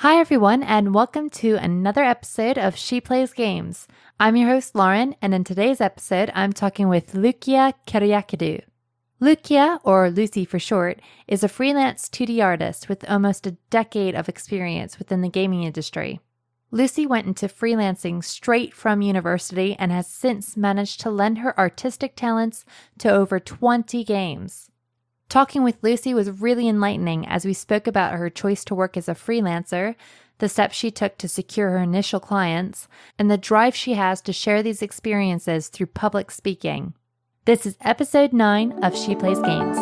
Hi, everyone, and welcome to another episode of She Plays Games. I'm your host, Lauren, and in today's episode, I'm talking with Loukia Kyriakidou. Loukia, or Lucy for short, is a freelance 2D artist with almost a decade of experience within the gaming industry. Lucy went into freelancing straight from university and has since managed to lend her artistic talents to over 20 games. Talking with Lucy was really enlightening as we spoke about her choice to work as a freelancer, the steps she took to secure her initial clients, and the drive she has to share these experiences through public speaking. This is episode 9 of She Plays Games.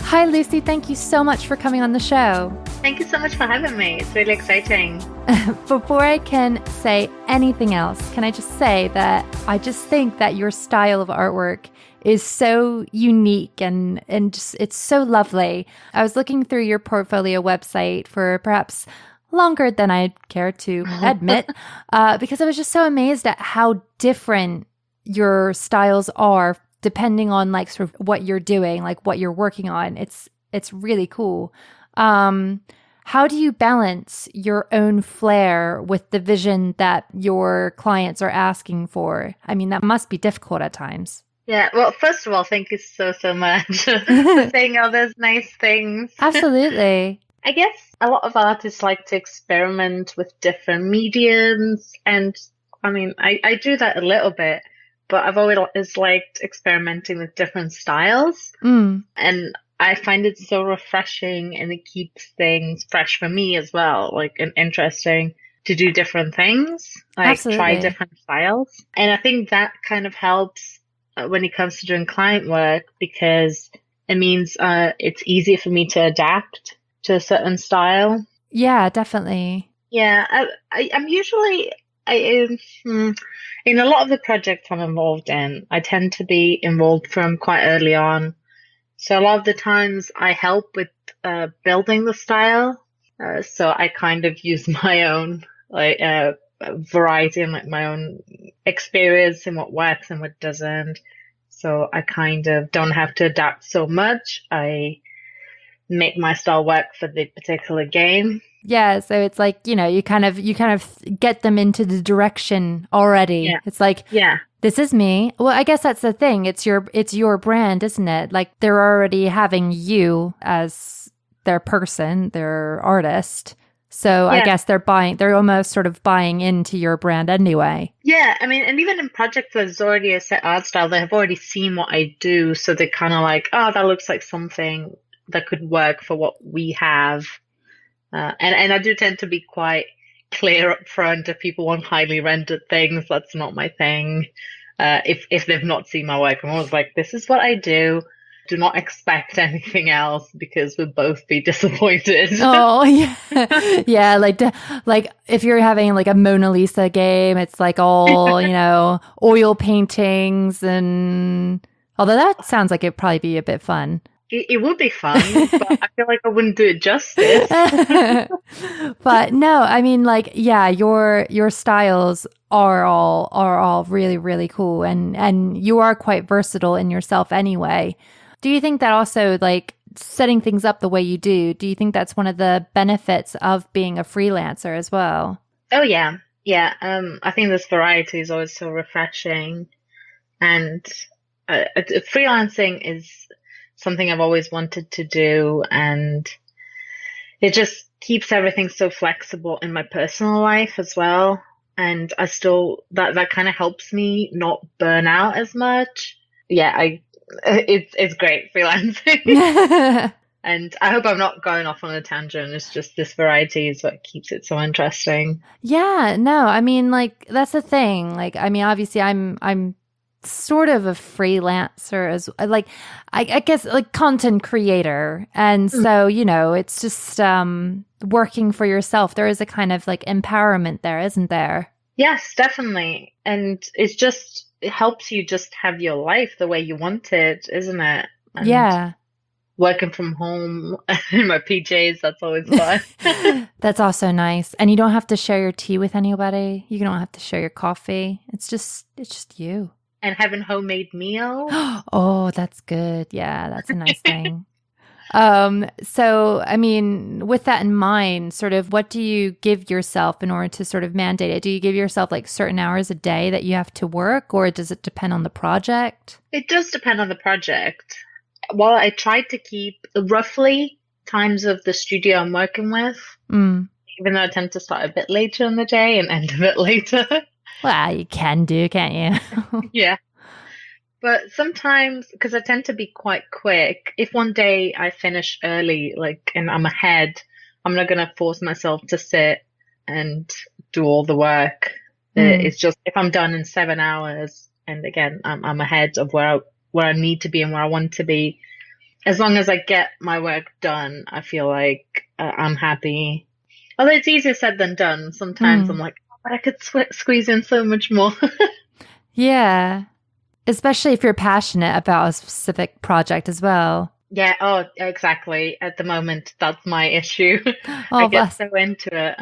Hi, Lucy. Thank you so much for coming on the show. Thank you so much for having me. It's really exciting. Before I can say anything else, can I just say that I just think that your style of artwork is so unique and just it's so lovely. I was looking through your portfolio website for perhaps longer than I'd care to admit, because I was just so amazed at how different your styles are depending on like sort of what you're doing, like what you're working on. It's really cool. How do you balance your own flair with the vision that your clients are asking for? I mean, that must be difficult at times. Yeah, well, first of all, thank you so much for saying all those nice things. Absolutely. I guess a lot of artists like to experiment with different mediums. And I mean, I do that a little bit. But I've always liked experimenting with different styles. And I find it so refreshing and it keeps things fresh for me as well, like and interesting to do different things, like Absolutely. Try different styles. And I think that kind of helps when it comes to doing client work because it means it's easier for me to adapt to a certain style. Yeah, definitely. Yeah, I'm usually... in a lot of the projects I'm involved in, I tend to be involved from quite early on. So a lot of the times I help with building the style. So I kind of use my own variety and like my own experience in what works and what doesn't. So I kind of don't have to adapt so much. I make my style work for the particular game. Yeah, so it's like, you kind of get them into the direction already. Yeah. It's like, yeah, this is me. Well, I guess that's the thing. It's your brand, isn't it? Like they're already having you as their person, their artist. So yeah. I guess they're almost sort of buying into your brand anyway. Yeah, I mean, and even in projects where there's already a set art style, they have already seen what I do. So they're kind of like, oh, that looks like something that could work for what we have. And I do tend to be quite clear up front. If people want highly rendered things, that's not my thing. If they've not seen my work, I'm always like, this is what I do. Do not expect anything else because we'll both be disappointed. Oh, yeah. Yeah, like if you're having like a Mona Lisa game, it's like all, oil paintings and although that sounds like it'd probably be a bit fun. It would be fun, but I feel like I wouldn't do it justice. But no, I mean, like, yeah, your styles are all really, really cool, and you are quite versatile in yourself anyway. Do you think that also, like, setting things up the way you do you think that's one of the benefits of being a freelancer as well? Oh yeah. I think this variety is always so refreshing, and freelancing is something I've always wanted to do, and it just keeps everything so flexible in my personal life as well. And I still that kind of helps me not burn out as much. Yeah, it's great freelancing. And I hope I'm not going off on a tangent. It's just this variety is what keeps it so interesting. Yeah, no, I mean, like that's the thing. Like, I mean, obviously, I'm sort of a freelancer as like I guess like content creator. And so, it's just working for yourself. There is a kind of like empowerment there, isn't there? Yes, definitely. And it helps you just have your life the way you want it, isn't it? And Yeah. working from home in my PJs, that's always fun. That's also nice. And you don't have to share your tea with anybody. You don't have to share your coffee. It's just you. And having homemade meals. Oh, that's good. Yeah, that's a nice thing. So, I mean, with that in mind, sort of what do you give yourself in order to sort of mandate it? Do you give yourself like certain hours a day that you have to work, or does it depend on the project? It does depend on the project. Well, I try to keep roughly times of the studio I'm working with, even though I tend to start a bit later in the day and end a bit later. Well, you can do, can't you? Yeah. But sometimes, because I tend to be quite quick, if one day I finish early, and I'm ahead, I'm not going to force myself to sit and do all the work. It's just if I'm done in 7 hours, and again, I'm ahead of where I need to be and where I want to be. As long as I get my work done, I feel like I'm happy. Although it's easier said than done. Sometimes I'm like, oh, but I could squeeze in so much more. Yeah. Especially if you're passionate about a specific project as well. Yeah, oh, exactly. At the moment, that's my issue. Oh, I get so into it.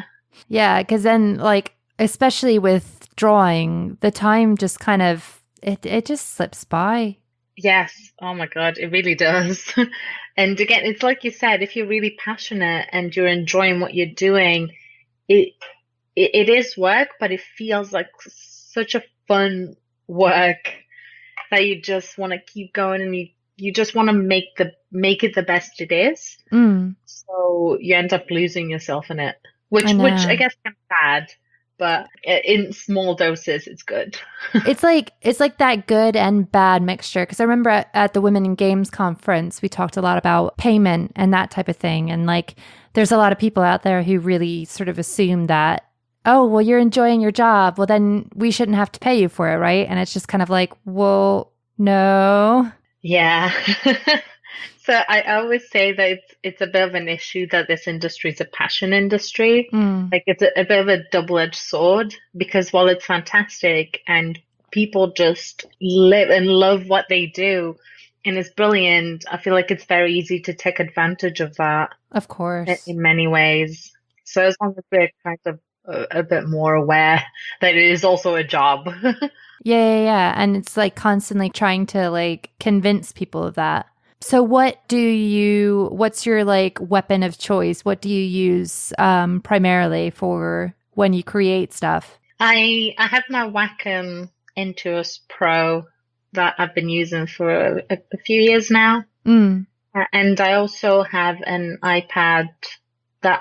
Yeah, because then, like, especially with drawing, the time just kind of, it just slips by. Yes. Oh my God, it really does. And again, it's like you said, if you're really passionate and you're enjoying what you're doing, it is work, but it feels like such a fun work that you just want to keep going, and you just want to make it the best it is. So you end up losing yourself in it, which I guess can be bad, but in small doses, it's good. It's like that good and bad mixture. Because I remember at the Women in Games conference, we talked a lot about payment and that type of thing. And like, there's a lot of people out there who really sort of assume that, oh, well, you're enjoying your job, well, then we shouldn't have to pay you for it, right? And it's just kind of like, well, no. Yeah. So I always say that it's a bit of an issue that this industry is a passion industry. Like it's a bit of a double-edged sword, because while it's fantastic and people just live and love what they do and it's brilliant, I feel like it's very easy to take advantage of that. Of course. In many ways. So as long as we're kind of a bit more aware that it is also a job. Yeah. And it's like constantly trying to like convince people of that. So what's your like weapon of choice? What do you use primarily for when you create stuff? I have my Wacom Intuos Pro that I've been using for a few years now. And I also have an iPad that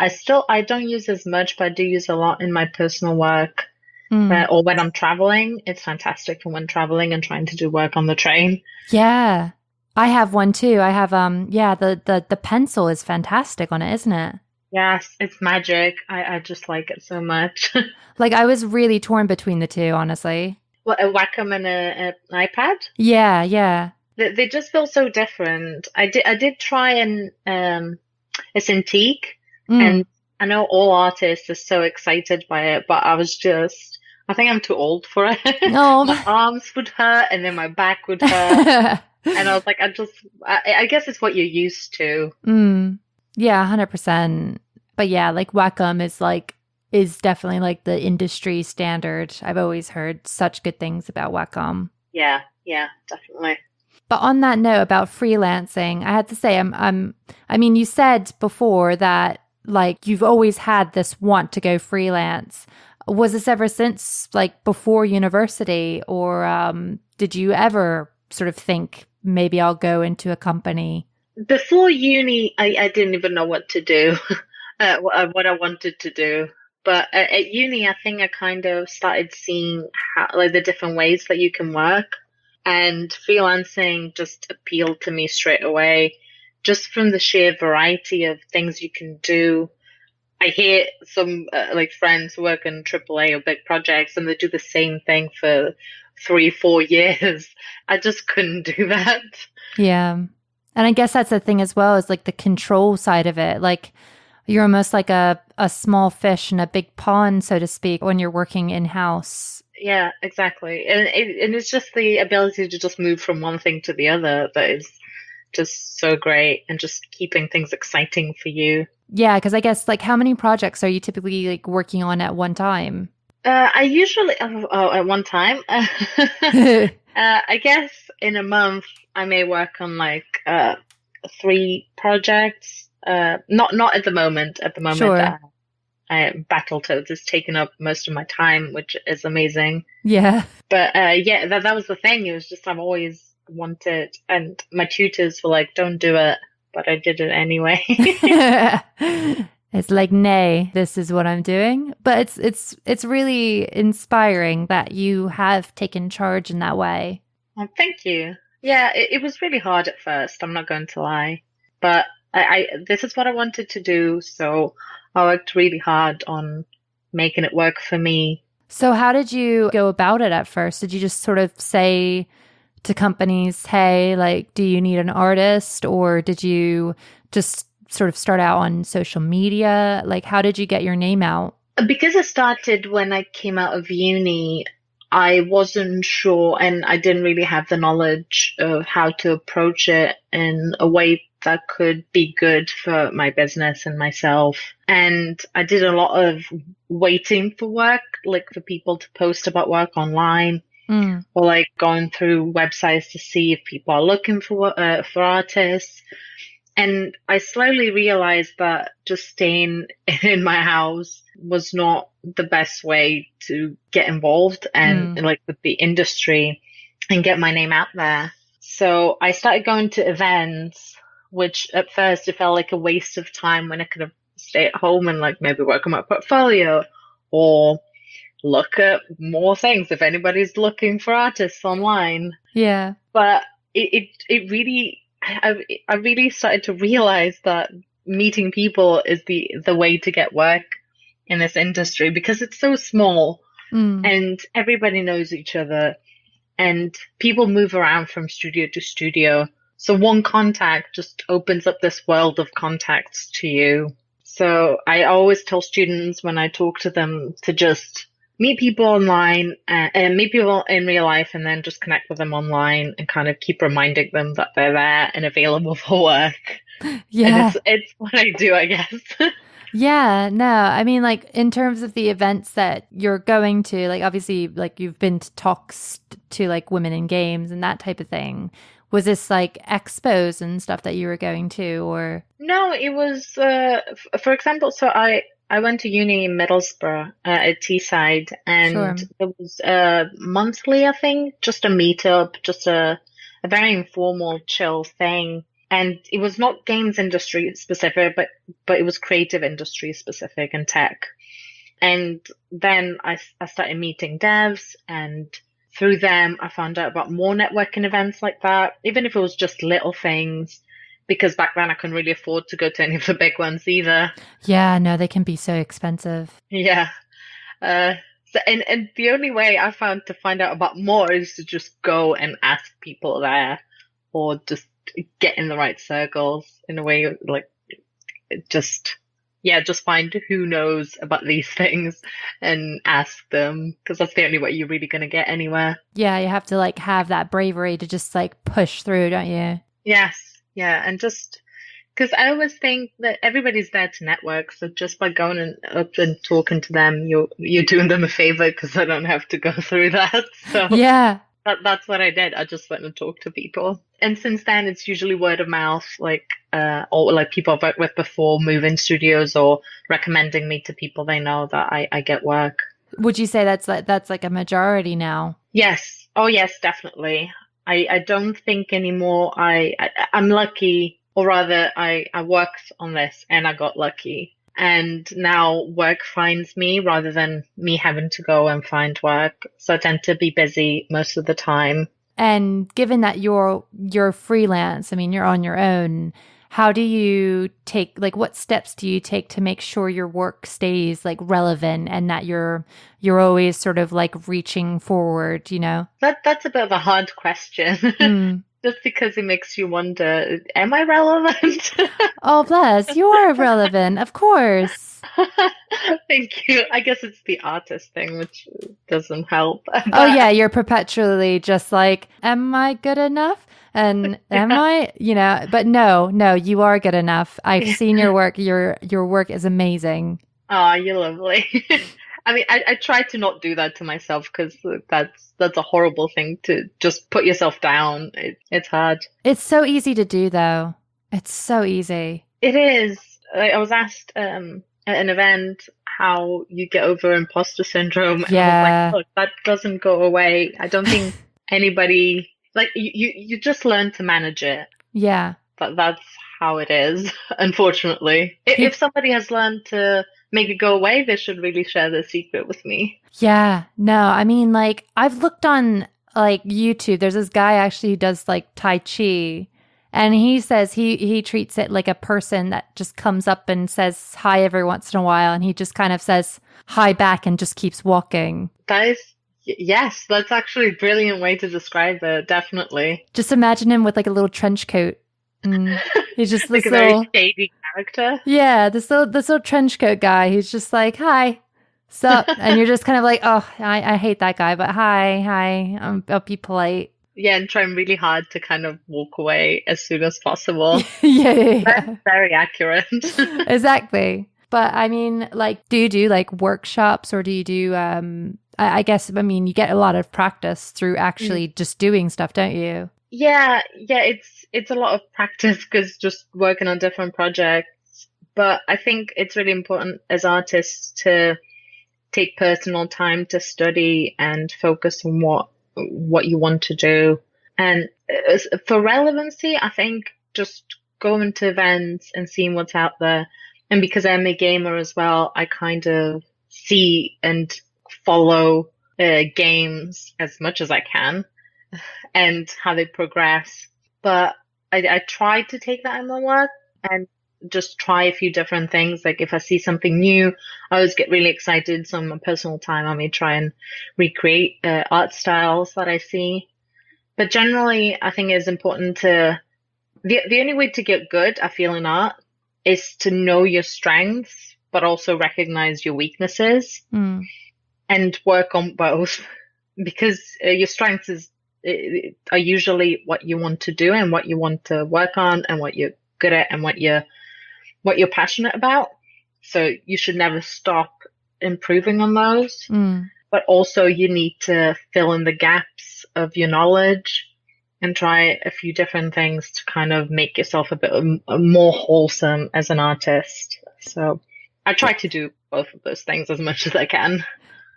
I don't use as much, but I do use a lot in my personal work. Or when I'm traveling. It's fantastic for when traveling and trying to do work on the train. Yeah. I have one too. I have the pencil is fantastic on it, isn't it? Yes, it's magic. I just like it so much. Like I was really torn between the two, honestly. What, a Wacom and an iPad? Yeah. They just feel so different. I did try a Cintiq, and I know all artists are so excited by it, but I think I'm too old for it. No. My arms would hurt, and then my back would hurt. And I was like, I guess it's what you're used to. Yeah, 100%. But yeah, like Wacom is definitely like the industry standard. I've always heard such good things about Wacom. Yeah, definitely. But on that note about freelancing, I had to say, I mean, you said before that like you've always had this want to go freelance. Was this ever since like before university, or did you ever sort of think maybe I'll go into a company? Before uni, I didn't even know what to do, what I wanted to do. But at uni, I think I kind of started seeing like the different ways that you can work, and freelancing just appealed to me straight away, just from the sheer variety of things you can do. I hear some like friends who work in AAA or big projects, and they do the same thing for 3-4 years. I just couldn't do that. Yeah. And I guess that's the thing as well, is like the control side of it. Like you're almost like a small fish in a big pond, so to speak, when you're working in-house. Yeah, exactly. And it's just the ability to just move from one thing to the other that is just so great, and just keeping things exciting for you. Yeah, because I guess like how many projects are you typically like working on at one time? I usually, at one time, I guess in a month I may work on like 3 projects. Not at the moment. At the moment, Sure. Battletoads has taken up most of my time, which is amazing. Yeah. But yeah, that was the thing. It was just I've always wanted, and my tutors were like, "Don't do it," but I did it anyway. It's like, nay, this is what I'm doing. But it's really inspiring that you have taken charge in that way. Well, thank you. Yeah, it was really hard at first. I'm not going to lie, but I this is what I wanted to do, so I worked really hard on making it work for me. So how did you go about it at first? Did you just sort of say to companies, hey, like, do you need an artist? Or did you just sort of start out on social media? Like, how did you get your name out? Because it started when I came out of uni, I wasn't sure, and I didn't really have the knowledge of how to approach it in a way that could be good for my business and myself. And I did a lot of waiting for work, like for people to post about work online, or like going through websites to see if people are looking for artists. And I slowly realized that just staying in my house was not the best way to get involved and like with the industry and get my name out there. So I started going to events, which at first it felt like a waste of time when I could have stayed at home and like maybe work on my portfolio or look at more things if anybody's looking for artists online. Yeah. But it really, I really started to realize that meeting people is the way to get work in this industry, because it's so small and everybody knows each other and people move around from studio to studio. So one contact just opens up this world of contacts to you. So I always tell students when I talk to them to just meet people online and meet people in real life, and then just connect with them online and kind of keep reminding them that they're there and available for work. Yeah. And it's what I do, I guess. Yeah, no, I mean, like in terms of the events that you're going to, like obviously, like you've been to talks to like women in games and that type of thing. Was this like expos and stuff that you were going to, or? No, it was, for example, so I went to uni in Middlesbrough at Teesside, and Sure. it was monthly, I think, just a meetup, just a very informal, chill thing. And it was not games industry specific, but it was creative industry specific and tech. And then I started meeting devs, and through them, I found out about more networking events like that, even if it was just little things, because back then I couldn't really afford to go to any of the big ones either. Yeah, no, they can be so expensive. Yeah. So, and the only way I found to find out about more is to just go and ask people there, or just get in the right circles in a way, like just, yeah, just find who knows about these things and ask them, because that's the only way you're really going to get anywhere. Yeah, you have to like have that bravery to just like push through, don't you? Yes. Yeah. And just because I always think that everybody's there to network. So just by going up and talking to them, you're doing them a favor, because I don't have to go through that. So Yeah. that's what I did. I just went and talked to people. And since then, it's usually word of mouth, like, or like people I've worked with before move in studios, or recommending me to people they know that I get work. Would you say that's like a majority now? Yes. Oh, yes, definitely. I don't think anymore. I'm lucky, or rather I worked on this and I got lucky. And now work finds me rather than me having to go and find work. So I tend to be busy most of the time. And given that you're freelance, I mean, you're on your own, how do you take, like, what steps do you take to make sure your work stays like relevant and that you're always sort of like reaching forward, you know? That's a bit of a hard question. Mm. Just because it makes you wonder, am I relevant? Oh, bless, you are relevant, of course. Thank you. I guess it's the artist thing, which doesn't help. Oh, But yeah, you're perpetually just like, am I good enough? And am I, you know, but no, you are good enough. I've seen your work. Your work is amazing. oh, you're lovely. I mean, I try to not do that to myself because that's a horrible thing to just put yourself down. It's hard. It's so easy to do, though. It's so easy. It is. Like, I was asked at an event how you get over imposter syndrome, and I was Yeah. like, look, that doesn't go away. I don't think anybody like you just learn to manage it. Yeah. But that's how it is, unfortunately. If somebody has learned to make it go away, they should really share their secret with me. Yeah. No, I mean, like, I've looked on like YouTube. There's this guy actually who does like Tai Chi. And he says he treats it like a person that just comes up and says hi every once in a while. And he just kind of says hi back and just keeps walking. That is, yes, that's actually a brilliant way to describe it. Definitely. Just imagine him with like a little trench coat. He's just Like this a very little shady character. Yeah, this little trench coat guy. He's just like, hi, sup? And you're just kind of like, oh, I hate that guy, but hi, I'll be polite. Yeah, and trying really hard to kind of walk away as soon as possible. Yeah. That's very accurate. Exactly. But I mean, like, do you do like workshops or do you do, I guess, I mean, you get a lot of practice through actually just doing stuff, don't you? Yeah, it's a lot of practice because just working on different projects. But I think it's really important as artists to take personal time to study and focus on what you want to do. And for relevancy, I think just going to events and seeing what's out there. And because I'm a gamer as well, I kind of see and follow games as much as I can and how they progress. But I try to take that in my work and just try a few different things. Like if I see something new, I always get really excited. So in my personal time, I may try and recreate art styles that I see. But generally, I think it's important to, the only way to get good, I feel, in art is to know your strengths, but also recognize your weaknesses and work on both because your strengths are usually what you want to do and what you want to work on and what you're good at and what you're passionate about. So you should never stop improving on those. But also you need to fill in the gaps of your knowledge and try a few different things to kind of make yourself a bit more wholesome as an artist. So I try to do both of those things as much as I can.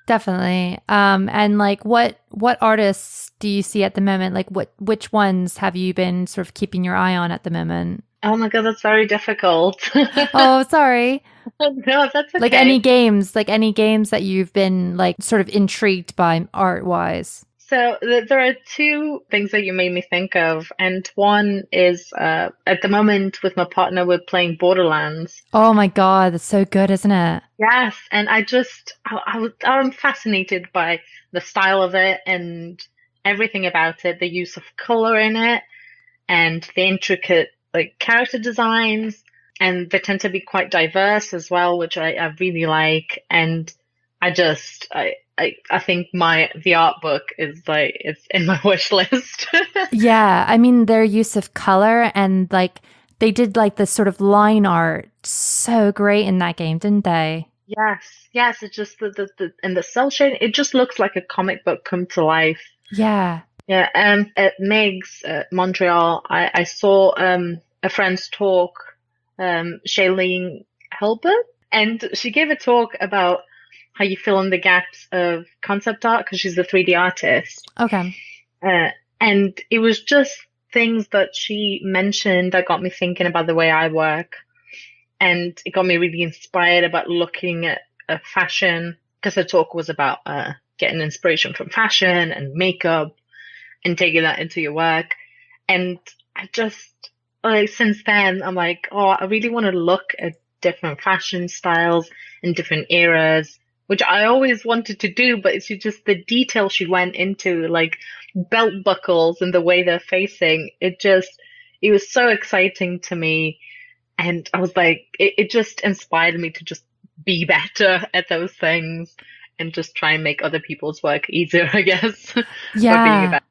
Definitely. And like what artists do you see at the moment? Like which ones have you been sort of keeping your eye on at the moment? Oh my God, that's very difficult. Oh, sorry. No, that's okay. Like any games that you've been like sort of intrigued by art wise. So there are two things that you made me think of. And one is at the moment with my partner, we're playing Borderlands. Oh my God, that's so good, isn't it? Yes. And I'm fascinated by the style of it and everything about it, the use of color in it and the intricate like character designs. And they tend to be quite diverse as well, which I really like. And I think the art book is like, it's in my wish list. Yeah. I mean, their use of color and like they did like this sort of line art so great in that game, didn't they? Yes. It's just and the cell shading, it just looks like a comic book come to life. Yeah. Yeah. At Meg's, Montreal, I saw, a friend's talk, Shailene Helbert, and she gave a talk about how you fill in the gaps of concept art because she's a 3D artist. Okay. And it was just things that she mentioned that got me thinking about the way I work. And it got me really inspired about looking at fashion because the talk was about getting inspiration from fashion and makeup and taking that into your work. And like since then, I'm like, oh, I really want to look at different fashion styles in different eras, which I always wanted to do, but it's just the detail she went into, like belt buckles and the way they're facing. It was so exciting to me. And I was like, it just inspired me to just be better at those things and just try and make other people's work easier, I guess, by being a Yeah. better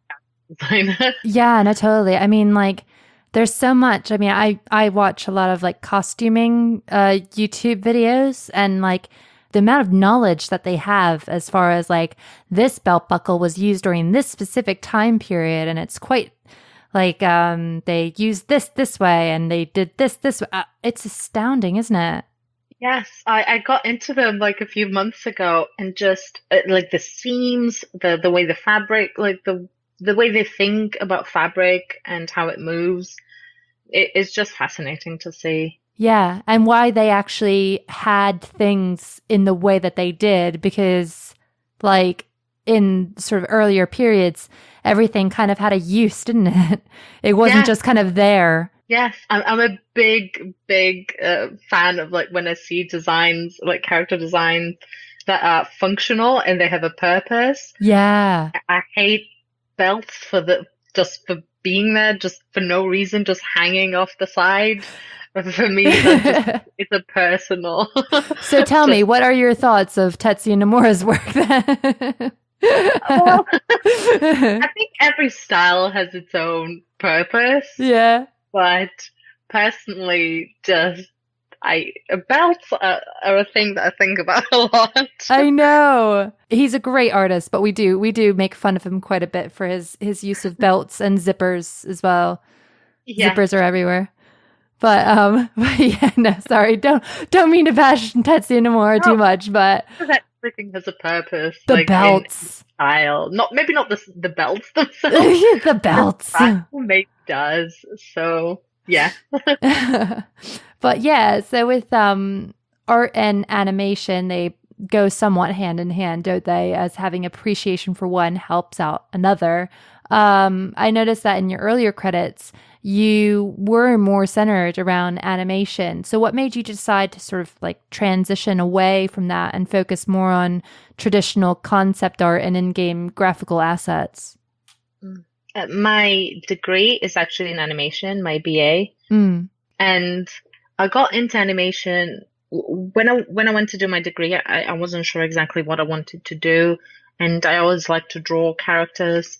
designer. Yeah, no, totally. I mean, like, there's so much. I mean, I watch a lot of like costuming YouTube videos, and like the amount of knowledge that they have as far as like this belt buckle was used during this specific time period, and it's quite like they used this way and they did this way. It's astounding, isn't it? Yes, I got into them like a few months ago and just like the seams, the way the fabric, like the way they think about fabric and how it moves. It's just fascinating to see. Yeah, and why they actually had things in the way that they did, because like in sort of earlier periods, everything kind of had a use, didn't it? It wasn't Yeah, just kind of there. yes, I'm a big fan of like when I see designs, like character designs that are functional and they have a purpose. Yeah. I hate belts just for being there, just for no reason, just hanging off the side. For me, that just it's a personal. So tell me, Just what are your thoughts of Tetsuya Nomura's work then? well, I think every style has its own purpose, Yeah. but personally, just I belts are a thing that I think about a lot. I know. He's a great artist, but we do make fun of him quite a bit for his use of belts and zippers as well. Yes, Zippers are everywhere. But but yeah, no, sorry. Don't mean to bash Tetsuya Nomura too no, much, but that everything has a purpose, the like in belts. style. Not maybe not the belts themselves. The The belts. style maybe does. So yeah. But yeah, so with art and animation, they go somewhat hand in hand, don't they? As having appreciation for one helps out another. I noticed that in your earlier credits, you were more centered around animation. So what made you decide to sort of like transition away from that and focus more on traditional concept art and in-game graphical assets? My degree is actually in animation, my BA, Mm. and I got into animation when I went to do my degree. I wasn't sure exactly what I wanted to do, and I always liked to draw characters.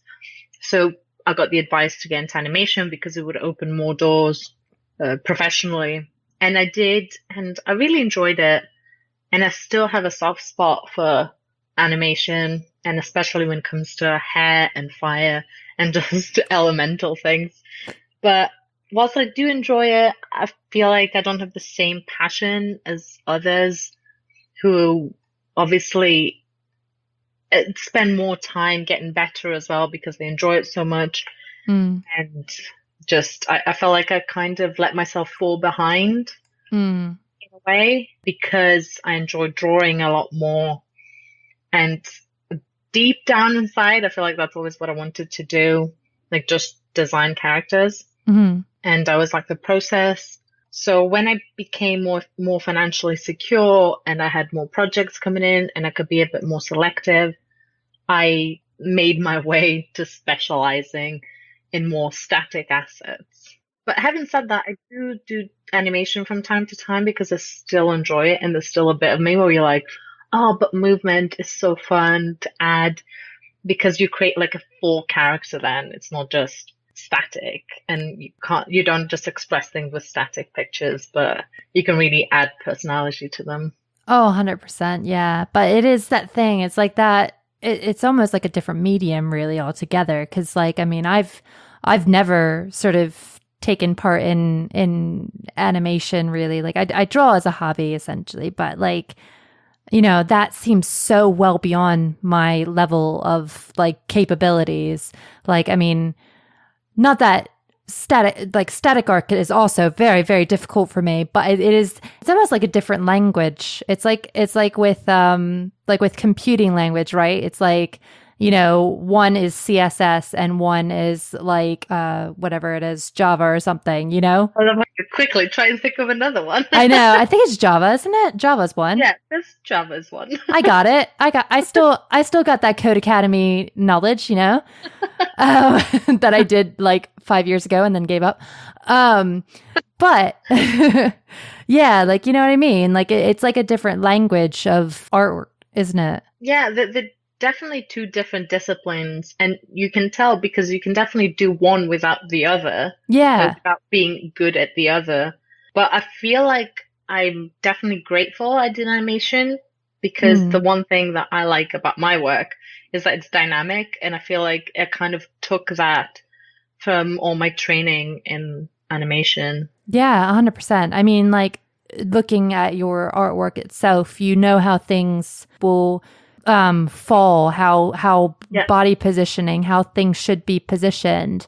So I got the advice to get into animation because it would open more doors professionally, and I did, and I really enjoyed it. And I still have a soft spot for animation, and especially when it comes to hair and fire and just elemental things. But whilst I do enjoy it, I feel like I don't have the same passion as others who obviously spend more time getting better as well because they enjoy it so much. Mm. And just, I felt like I kind of let myself fall behind Mm. in a way because I enjoy drawing a lot more. And deep down inside, I feel like that's always what I wanted to do, like just design characters. Mm. And I was like the process. So when I became more financially secure and I had more projects coming in and I could be a bit more selective, I made my way to specializing in more static assets. But having said that, I do animation from time to time because I still enjoy it and there's still a bit of me where you're like, oh, but movement is so fun to add because you create like a full character then. It's not just static and you don't just express things with static pictures, but you can really add personality to them. Oh, 100%. Yeah. But it is that thing. It's like that. It's almost like a different medium really altogether. Cause like, I mean, I've never sort of taken part in animation really. Like I draw as a hobby essentially, but like, you know, that seems so well beyond my level of like capabilities. Like, I mean, not that static art is also very, very difficult for me, but it's almost like a different language. It's like with computing language, right? It's like, one is CSS and one is like whatever it is, Java or something, I love how you quickly try and think of another one. I know. I think it's Java, isn't it? Java's one. Yeah, there's Java's one. I got it. I still got that Code Academy knowledge, that I did like 5 years ago and then gave up. But yeah, like, you know what I mean? Like it's like a different language of artwork, isn't it? Yeah, they're definitely two different disciplines, and you can tell because you can definitely do one without the other. Yeah. Without being good at the other. But I feel like I'm definitely grateful I did animation because the one thing that I like about my work is that it's dynamic, and I feel like I kind of took that from all my training in animation. Yeah, 100%. I mean, like looking at your artwork itself, how things will fall, how body positioning, how things should be positioned.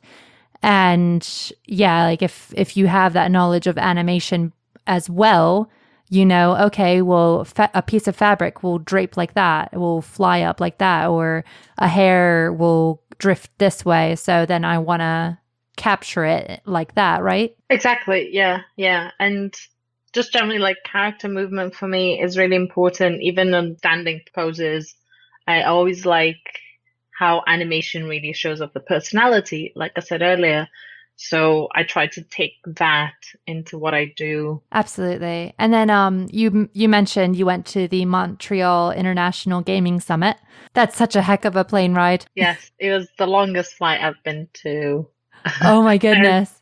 And yeah, like if you have that knowledge of animation as well, okay, well, a piece of fabric will drape like that, it will fly up like that, or a hair will drift this way. So then I want to capture it like that, right? Exactly. Yeah. Yeah. And just generally like character movement for me is really important, even on standing poses. I always like how animation really shows up the personality, like I said earlier. So I try to take that into what I do. Absolutely. And then you mentioned you went to the Montreal International Gaming Summit. That's such a heck of a plane ride. Yes, it was the longest flight I've been to. Oh my goodness.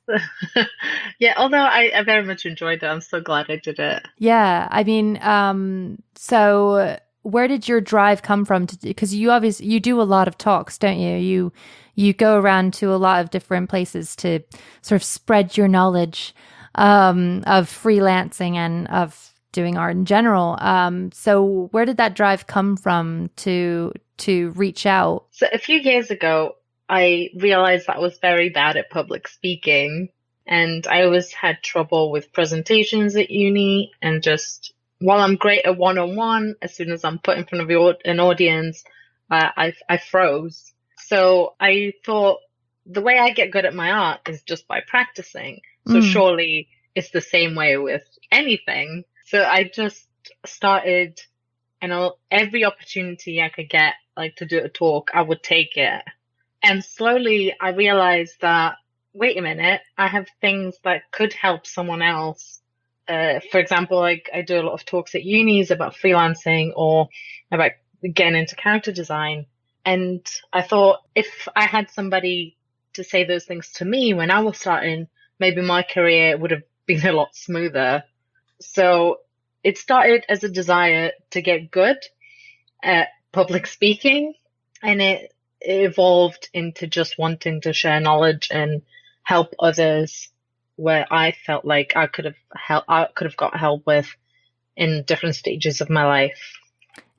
Yeah, although I very much enjoyed it. I'm so glad I did it. Yeah. I mean, so where did your drive come from? Because you do a lot of talks, don't you? You go around to a lot of different places to sort of spread your knowledge of freelancing and of doing art in general. So where did that drive come from to reach out? So a few years ago, I realized that I was very bad at public speaking, and I always had trouble with presentations at uni. And just while I'm great at one-on-one, as soon as I'm put in front of an audience, I froze. So I thought the way I get good at my art is just by practicing. So surely it's the same way with anything. So I just started, and every opportunity I could get, like to do a talk, I would take it. And slowly I realized that, wait a minute, I have things that could help someone else. For example, like I do a lot of talks at unis about freelancing or about getting into character design. And I thought if I had somebody to say those things to me when I was starting, maybe my career would have been a lot smoother. So it started as a desire to get good at public speaking, and it evolved into just wanting to share knowledge and help others where I felt like I could have got help with in different stages of my life.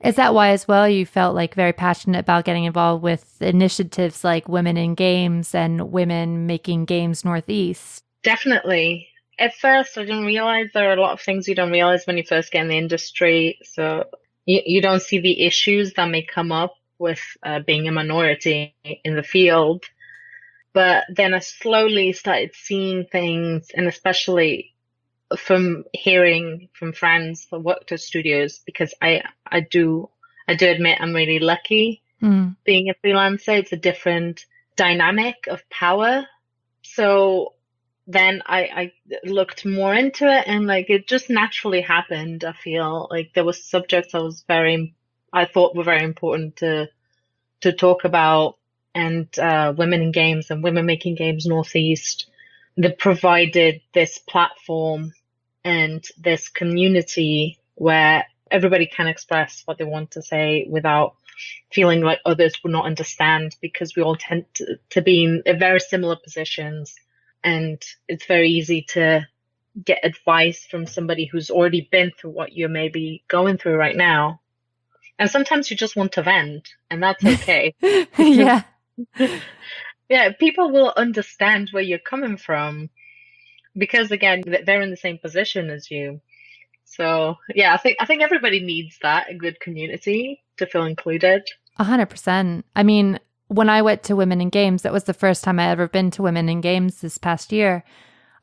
Is that why as well you felt like very passionate about getting involved with initiatives like Women in Games and Women Making Games Northeast? Definitely. At first, I didn't realize there are a lot of things you don't realize when you first get in the industry. So you don't see the issues that may come up with being a minority in the field. But then I slowly started seeing things, and especially from hearing from friends who worked at studios, because I do admit I'm really lucky being a freelancer. It's a different dynamic of power. So then I looked more into it, and like it just naturally happened. I feel like there were subjects I thought were very important to talk about, and Women in Games and Women Making Games Northeast, that provided this platform and this community where everybody can express what they want to say without feeling like others will not understand, because we all tend to be in very similar positions, and it's very easy to get advice from somebody who's already been through what you're maybe going through right now. And sometimes you just want to vent, and that's okay. Yeah. Yeah, people will understand where you're coming from because, again, they're in the same position as you. So, yeah, I think everybody needs that, a good community to feel included. 100%. I mean, when I went to Women in Games, that was the first time I ever been to Women in Games this past year.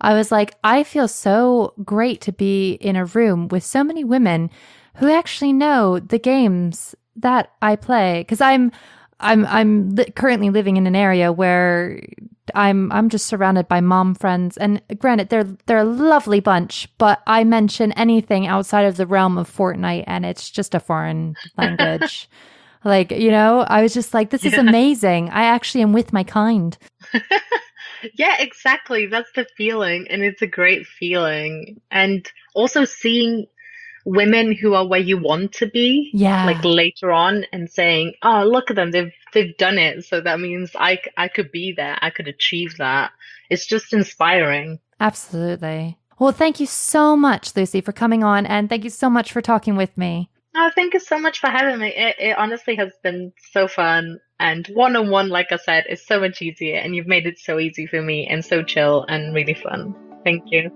I was like, I feel so great to be in a room with so many women who actually know the games that I play. Because I'm currently living in an area where I'm just surrounded by mom friends, and granted, they're a lovely bunch. But I mention anything outside of the realm of Fortnite, and it's just a foreign language. Like, I was just like, this is amazing. I actually am with my kind. Yeah, exactly. That's the feeling. And it's a great feeling. And also seeing women who are where you want to be, like later on, and saying, oh, look at them. They've done it. So that means I could be there. I could achieve that. It's just inspiring. Absolutely. Well, thank you so much, Lucy, for coming on. And thank you so much for talking with me. Oh, thank you so much for having me. It honestly has been so fun. And one-on-one, like I said, is so much easier. And you've made it so easy for me and so chill and really fun. Thank you.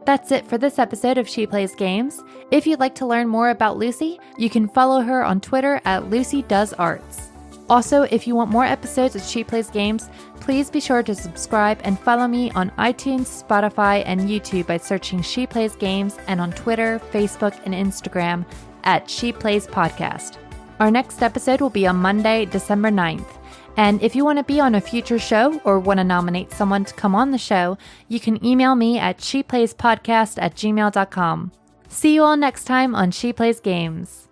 That's it for this episode of She Plays Games. If you'd like to learn more about Lucy, you can follow her on Twitter at LucyDoesArts. Also, if you want more episodes of She Plays Games, please be sure to subscribe and follow me on iTunes, Spotify, and YouTube by searching She Plays Games, and on Twitter, Facebook, and Instagram at ShePlaysPodcast. Our next episode will be on Monday, December 9th. And if you want to be on a future show or want to nominate someone to come on the show, you can email me at ShePlaysPodcast@gmail.com. See you all next time on She Plays Games.